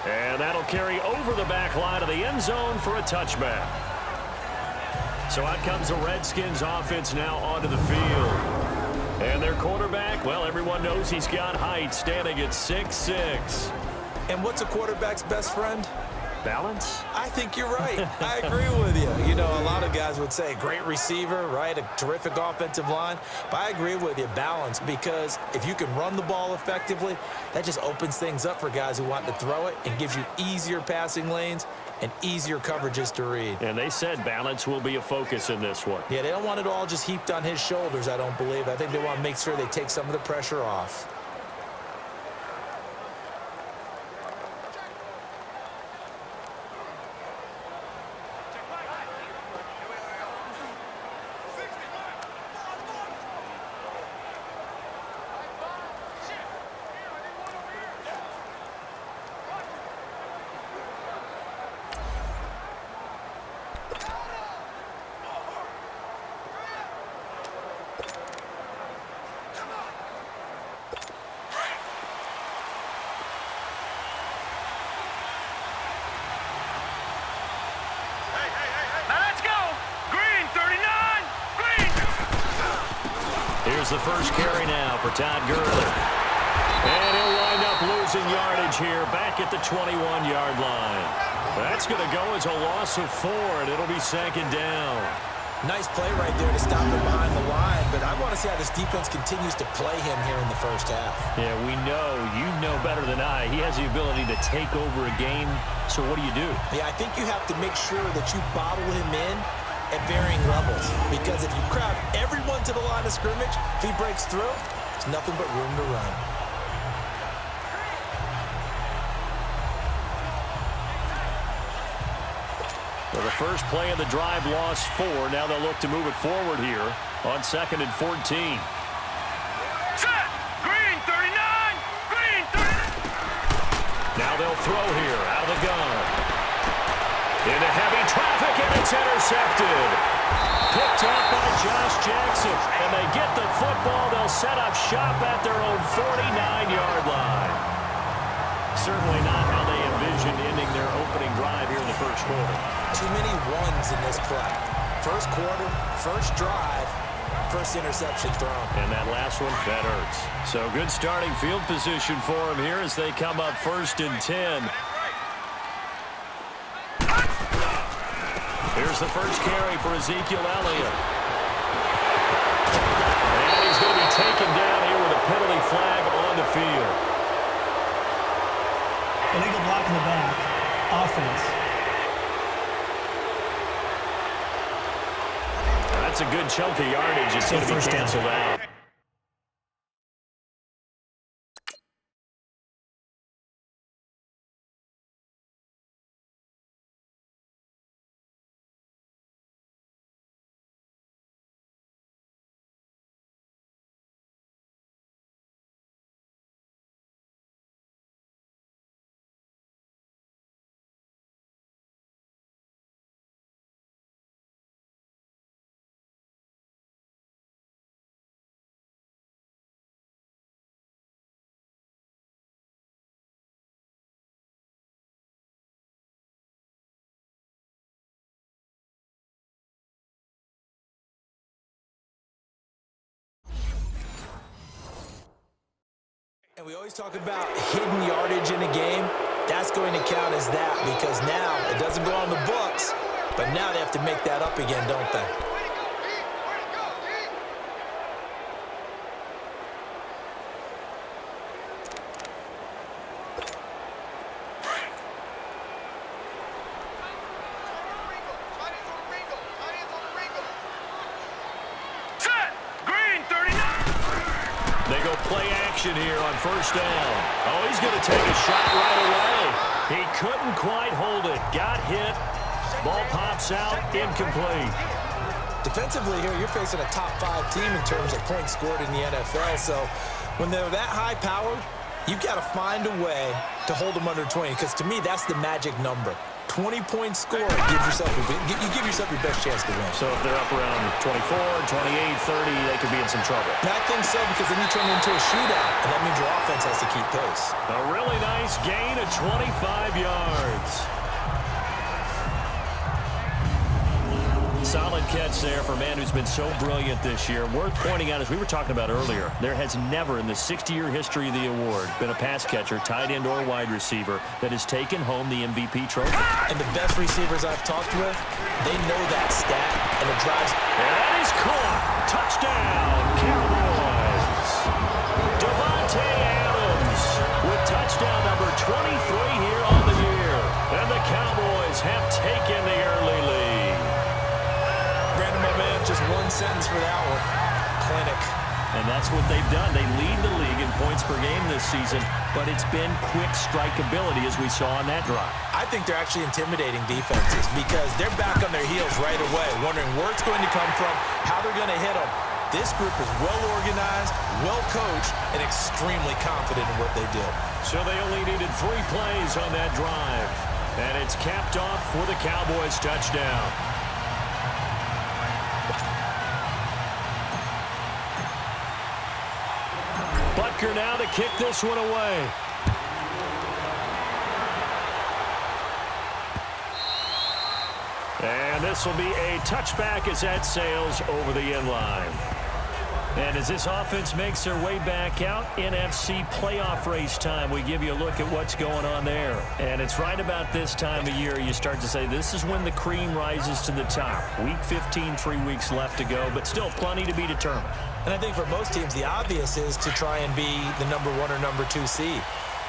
And that'll carry over the back line of the end zone for a touchback. So out comes the Redskins offense now onto the field. And their quarterback, well, everyone knows he's got height, standing at 6'6". And what's a quarterback's best friend? Balance? I think you're right. I agree with you. You know, a lot of guys would say great receiver, right? A terrific offensive line. But I agree with you, balance, because if you can run the ball effectively, that just opens things up for guys who want to throw it and gives you easier passing lanes and easier coverages to read. And they said balance will be a focus in this one. Yeah, they don't want it all just heaped on his shoulders, I don't believe. I think they want to make sure they take some of the pressure off. Here's the first carry now for Todd Gurley. And he'll wind up losing yardage here back at the 21-yard line. That's going to go as a loss of 4, and it'll be second down. Nice play right there to stop him behind the line, but I want to see how this defense continues to play him here in the first half. Yeah, we know, you know better than I, he has the ability to take over a game, so what do you do? Yeah, I think you have to make sure that you bottle him in at varying levels, because if you crowd everyone to the line of scrimmage, if he breaks through, there's nothing but room to run. Well, the first play of the drive lost 4. Now they'll look to move it forward here on 2nd and 14. Set! Green 39! Green 39! Now they'll throw here out of the gun. Into heavy traffic, and it's intercepted. Picked up by Josh Jackson, and they get the football. They'll set up shop at their own 49-yard line. Certainly not how they envisioned ending their opening drive here in the first quarter. Too many ones in this play. First quarter, first drive, first interception thrown. And that last one, that hurts. So good starting field position for them here as they come up 1st and 10. Here's the first carry for Ezekiel Elliott. And he's going to be taken down here with a penalty flag on the field. Illegal block in the back. Offense. That's a good chunk of yardage. It's going to be canceled out. And we always talk about hidden yardage in a game. That's going to count as that, because now it doesn't go on the books, but now they have to make that up again, don't they? Here on 1st down. Oh, he's going to take a shot right away. He couldn't quite hold it. Got hit. Ball pops out. Incomplete. Defensively here, you're facing a top 5 team in terms of points scored in the NFL. So when they're that high-powered, You've got to find a way to hold them under 20, because to me, that's the magic number. 20-point score gives yourself you give yourself your best chance to win. So if they're up around 24, 28, 30, they could be in some trouble. And I think so, because then you turn it into a shootout, and that means your offense has to keep pace. A really nice gain of 25 yards. Solid catch there for a man who's been so brilliant this year. Worth pointing out, as we were talking about earlier, there has never in the 60-year history of the award been a pass catcher, tight end, or wide receiver that has taken home the MVP trophy. And the best receivers I've talked with, they know that stat, and it drives. And that is caught. Touchdown, Cowboys. Devontae Adams with touchdown number 23 here on the year. And the Cowboys have taken the early lead. Brandon, my man, just one sentence for that one. Clinic. And that's what they've done. They lead the league in points per game this season, but it's been quick strikeability as we saw on that drive. I think they're actually intimidating defenses because they're back on their heels right away, wondering where it's going to come from, how they're going to hit them. This group is well-organized, well-coached, and extremely confident in what they do. So they only needed 3 plays on that drive. And it's capped off for the Cowboys touchdown. Butker now to kick this one away. And this will be a touchback as that sails over the end line. And as this offense makes their way back out, NFC playoff race time, we give you a look at what's going on there. And it's right about this time of year you start to say this is when the cream rises to the top. Week 15, 3 weeks left to go, but still plenty to be determined. And I think for most teams, the obvious is to try and be the number 1 or number 2 seed.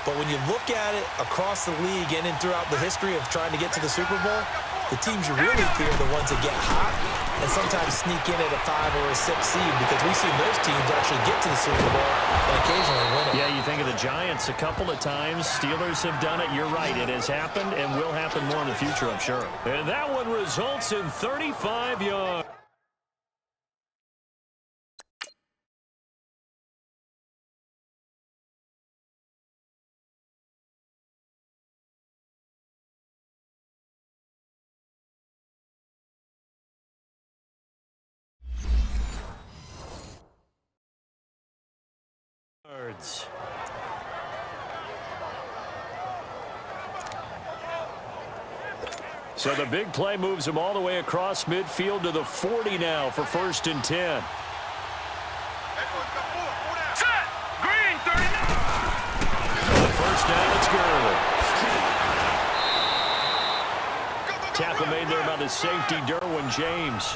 But when you look at it across the league and throughout the history of trying to get to the Super Bowl, the teams you really fear are the ones that get hot and sometimes sneak in at a 5 or a 6 seed, because we've seen those teams actually get to the Super Bowl and occasionally win it. Yeah, you think of the Giants a couple of times. Steelers have done it. You're right. It has happened and will happen more in the future, I'm sure. And that one results in 35 yards. So the big play moves him all the way across midfield to the 40 now for 1st and 10. Set. Green 39. On 1st down, it's Gurley. Tackle made there by the safety, Derwin James.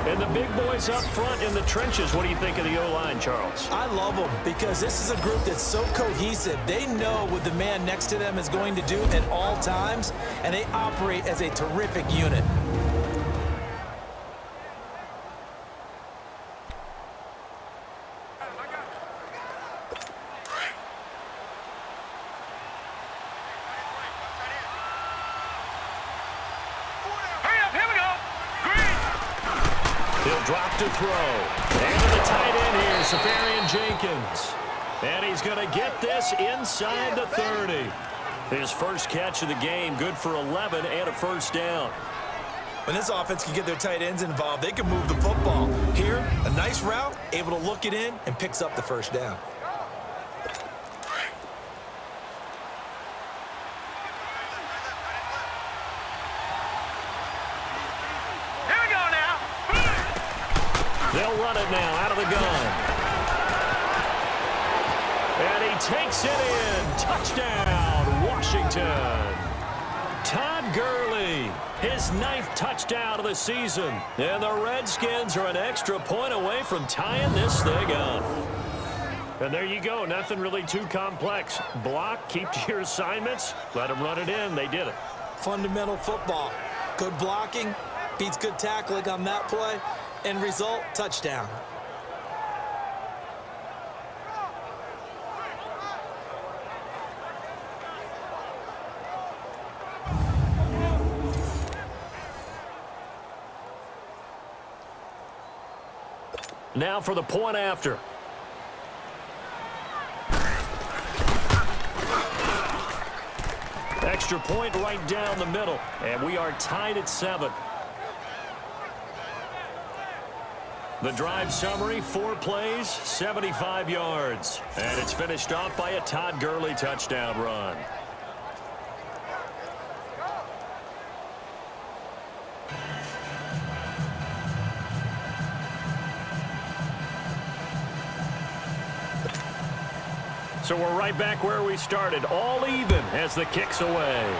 And the big boys up front in the trenches. What do you think of the O-line, Charles? I love them because this is a group that's so cohesive. They know what the man next to them is going to do at all times, and they operate as a terrific unit. Drop to throw. And to the tight end here, Safarian Jenkins. And he's going to get this inside the 30. His first catch of the game, good for 11 and a 1st down. When this offense can get their tight ends involved, they can move the football. Here, a nice route, able to look it in, and picks up the 1st down. They'll run it now out of the gun. And he takes it in. Touchdown, Washington. Todd Gurley, his 9th touchdown of the season. And the Redskins are an extra point away from tying this thing up. And there you go. Nothing really too complex. Block, keep to your assignments, let them run it in. They did it. Fundamental football. Good blocking, beats good tackling on that play. End result, touchdown. Now for the point after. Extra point right down the middle, and we are tied at 7. The drive summary, 4 plays, 75 yards. And it's finished off by a Todd Gurley touchdown run. So we're right back where we started, all even as the kick's away.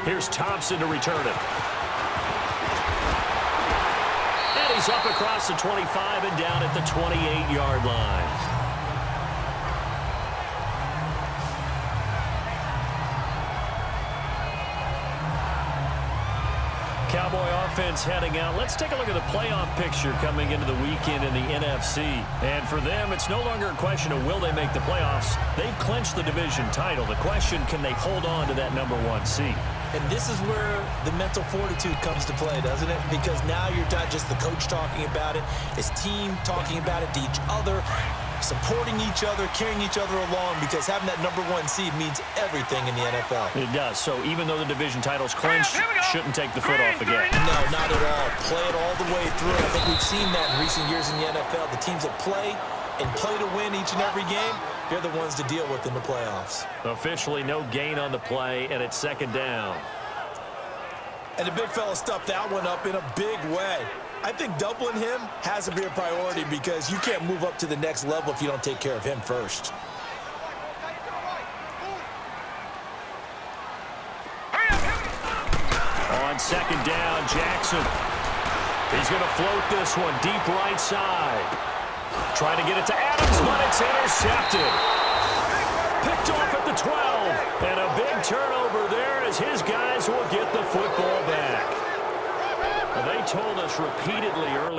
Here's Thompson to return it. And he's up across the 25 and down at the 28-yard line. Cowboy offense heading out. Let's take a look at the playoff picture coming into the weekend in the NFC. And for them, it's no longer a question of will they make the playoffs. They've clinched the division title. The question, can they hold on to that #1 seed? And this is where the mental fortitude comes to play, doesn't it? Because now you're not just the coach talking about it, it's team talking about it to each other, supporting each other, carrying each other along, because having that #1 seed means everything in the NFL. It does. So even though the division title's clinched, shouldn't take the foot off the gas. No, not at all. Play it all the way through. I think we've seen that in recent years in the NFL. The teams that play and play to win each and every game, they're the ones to deal with in the playoffs. Officially no gain on the play, and it's 2nd down. And the big fella stuffed that one up in a big way. I think doubling him has to be a priority because you can't move up to the next level if you don't take care of him first. On 2nd down, Jackson. He's going to float this one deep right side. Trying to get it to Adams, but it's intercepted. Picked off at the 12. And a big turnover there as his guys will get the football back. They told us repeatedly early.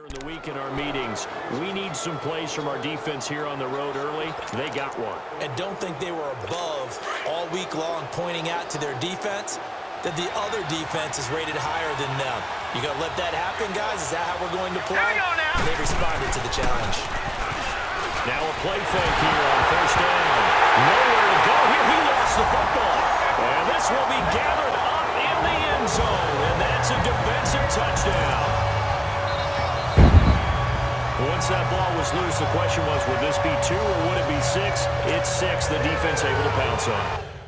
In the week in our meetings, we need some plays from our defense here on the road early. They got one. And don't think they were above all week long pointing out to their defense that the other defense is rated higher than them. You going to let that happen, guys? Is that how we're going to play? And they responded to the challenge. Now a play fake here on 1st down. Nowhere to go here. He lost the football. And this will be gathered up in the end zone. And that's a defensive touchdown. Once that ball was loose, the question was, would this be 2 or would it be 6? It's 6, the defense able to pounce on.